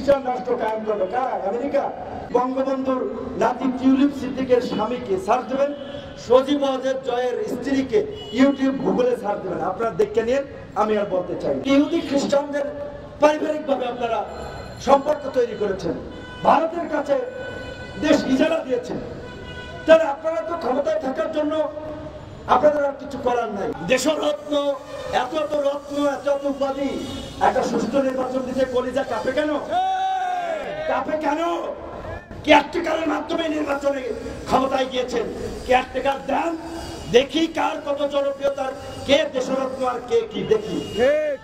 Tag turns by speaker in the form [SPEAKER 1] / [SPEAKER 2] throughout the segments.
[SPEAKER 1] খ্রিস্টান রাষ্ট্র কায়েম করবে কারা? আমেরিকা। বঙ্গবন্ধুর নাতি টিউলিপ সিদ্দিকের স্বামীকে সার্চ দেবেন, সজীব ওয়াজেদ জয়ের স্ত্রীকে ইউটিউব গুগলে সার্চ দেবেন, আপনারা দেখে নিন। আমি আর বলতে চাই, ইহুদি খ্রিস্টানদের পারিবারিক ভাবে আপনারা সম্পর্ক তৈরি করেছেন, ভারতের কাছে দেশ ইজারা দিয়েছেন, তাহলে আপনারা তো ক্ষমতায় থাকার জন্য আপনাদের আর কিছু করার নাই। দেশরত্ন, এত এত রত্ন, এত এত উপাধি, একটা সুষ্ঠু নির্বাচন দিতে কলিজা কাঁপে কেন? কাঁপে কেন? কেয়ারটেকারের মাধ্যমে নির্বাচনে ক্ষমতায় গিয়েছেন, কেয়ারটেকার দেন, দেখি কার কত জনপ্রিয়তার, কে দেশরত্ন আর কে কি, দেখি।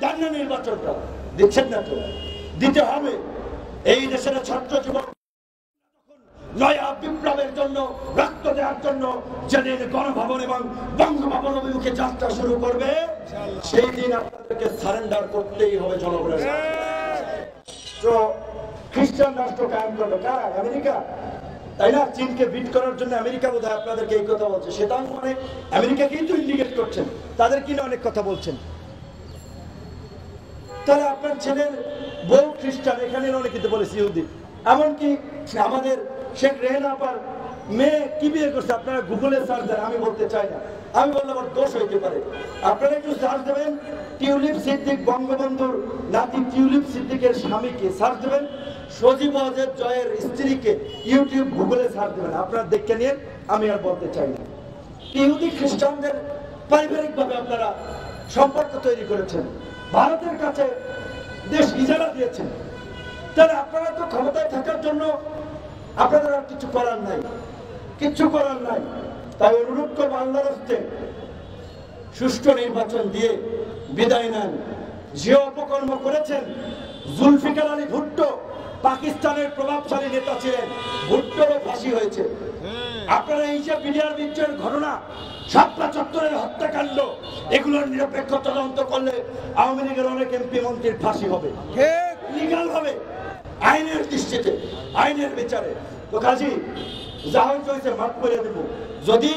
[SPEAKER 1] দেন না নির্বাচনটা, দিচ্ছেন না তো, দিতে হবে। এই দেশের ছাত্র যুবক নয়া বিপ্লবের জন্য রক্ত দেওয়ার জন্য যেদিন গণভবন এবং বঙ্গভবন অভিমুখে যাত্রা শুরু করবে, সেই দিন আপনাদেরকে সারেন্ডার করতেই হবে জনগণের। তো খ্রিস্টান রাষ্ট্র কায়েম করবে কারা? আমেরিকা, তাই না? চীনকে বিট করার জন্য আমেরিকা বোধহয় আপনাদেরকে এই কথা বলছে, সেটা মানে আমেরিকাকেই তো ইন্ডিকেট করছেন, তাদের কিনা অনেক কথা বলছেন। তাহলে আপনার ছেলের বউ খ্রিস্টান, এখানে অনেক কিছু বলেছি ইহুদি, এমনকি আমাদের শেখ রেহেনা আপার মেয়ে কি বিয়ে করছে আপনারা গুগলে সার্চ দেন, আমি বলতে চাই না, আমি বললে আমার দোষ হইতে পারে। আপনারা একটু সার্চ দেবেন, টিউলিপ সিদ্দিক, বঙ্গবন্ধুর নাতি টিউলিপ সিদ্দিকের স্বামীকে সার্চ দেবেন, সজীব ওয়াজেদ জয়ের স্ত্রীকে ইউটিউব গুগলে সার্চ দেবেন, আপনারা দেখে নিন। আমি আর বলতে চাই না, ইহুদি খ্রিস্টানদের পারিবারিক ভাবে আপনারা সম্পর্ক তৈরি করেছেন, ভারতের কাছে দেশ ইজারা দিয়েছেন, তাহলে আপনারা তো ক্ষমতায় থাকার জন্য আপনাদের আর কিছু করার নাই, কিচ্ছু করার নাই। তাই অনুরোধ করবো আল্লাহর হস্তে সুষ্ঠু নির্বাচন দিয়ে বিদায় নেন। যে অপকর্ম করেছেন, জুলফিকার আলী ভুট্টো পাকিস্তানের প্রভাবশালী নেতা ছিলেন, ভুট্টোরও ফাঁসি হয়েছে। আপনারা এই যে বিডিআর বিদ্রোহের ঘটনা, শাপলা চত্বরের হত্যাকাণ্ড, এগুলোর নিরপেক্ষ তদন্ত করলে আওয়ামী লীগের অনেক এমপি মন্ত্রীর ফাঁসি হবে, লিগাল হবে, আইনের দৃষ্টিতে, আইনের বিচারে। তো কাজী যাহা হয়েছে মাফ করে দেব, যদি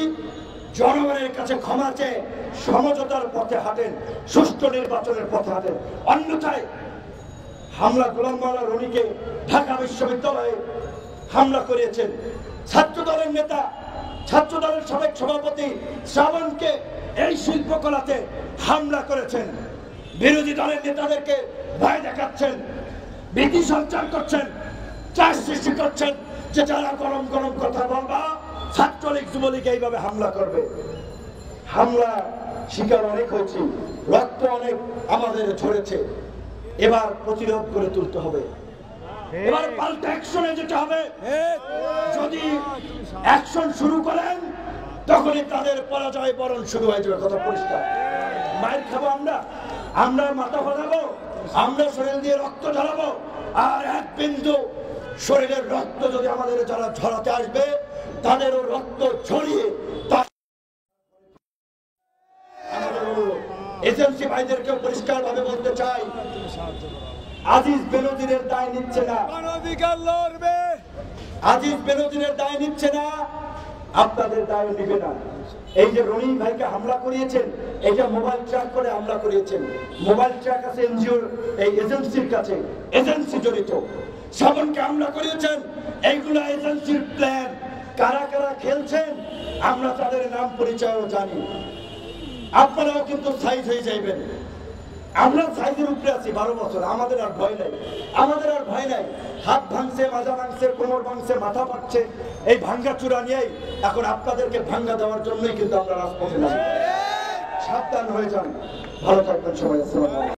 [SPEAKER 1] জনগণের কাছে ক্ষমা চেয়ে সমঝোতার পথে হাঁটেন, সুষ্ঠু নির্বাচনের পথে হাঁটেন। অন্যথায় হামলা, গোলাম মাওলা রনিকে ঢাকা বিশ্ববিদ্যালয়ে হামলা করিয়েছেন, ছাত্র দলের নেতা, ছাত্র দলের সাবেক সভাপতি শ্রাবণকে এই শিল্পকলাতে হামলা করেছেন, বিরোধী দলের নেতাদেরকে ভয় দেখাচ্ছেন, ভীতি সঞ্চার করছেন, চাপ সৃষ্টি করছেন যে যারা গরম গরম কথা বলবা ছাত্রলীগ যুবলীগ এইভাবে হামলা করবে। হামলা শিকার অনেক হয়েছে, রক্ত অনেক আমাদের ঝরেছে, এবার প্রতিরোধ করে তুলতে হবে, এবার পাল্টা অ্যাকশনে যেতে হবে। যদি অ্যাকশন শুরু করেন তখনই তাদের পরাজয় বরণ শুরু হয়ে যাবে, কথা পরিষ্কার। মায়ের খাবো আমরা, আমরা মাথা ফোটাবো, আমরা শরীর দিয়ে রক্ত ঝরাবো, আর এক বিন্দু শরীরের রক্ত যদি আমাদের যারা ঝরাতে আসবে তাদেরও রক্ত ছড়িয়ে এজেন্সি ভাইদেরকেও পরিষ্কার ভাবে বলতে চাই, আজিজ বেনজিরের দায় নিচ্ছে না, আজিজ বেনজিরের দায় নিচ্ছে না, আপনাদের দায় নিবে না। এই যে রনি ভাইকে হামলা করিয়েছেন, এইটা মোবাইল ট্র্যাক করে হামলা করিয়েছেন, মোবাইল ট্র্যাক আছে এনজিওর এই এজেন্সির কাছে, এজেন্সি জড়িত। শ্রাবণকে হামলা করিয়েছেন, এইগুলো এজেন্সির প্ল্যান। কারা কারা খেলছেন আমরা তাদের নাম পরিচয়ও জানি। আপনারাও কিন্তু সাইজ হয়ে যাইবেন, আমরা সাইজের উপরে আছি 12 বছর, আমাদের আর ভয় নাই, আমাদের আর ভয় নাই। হাত ভাঙছে, মাজা ভাঙছে, কোমর ভাঙছে, মাথা পাচ্ছে, এই ভাঙ্গা চূড়া নিয়েই এখন আপনাদেরকে ভাঙ্গা দেওয়ার জন্যই কিন্তু আমরা রাজপথে নামি। সাবধান হয়ে যান, ভালো থাকবেন সবাই। আসসালামু আলাইকুম।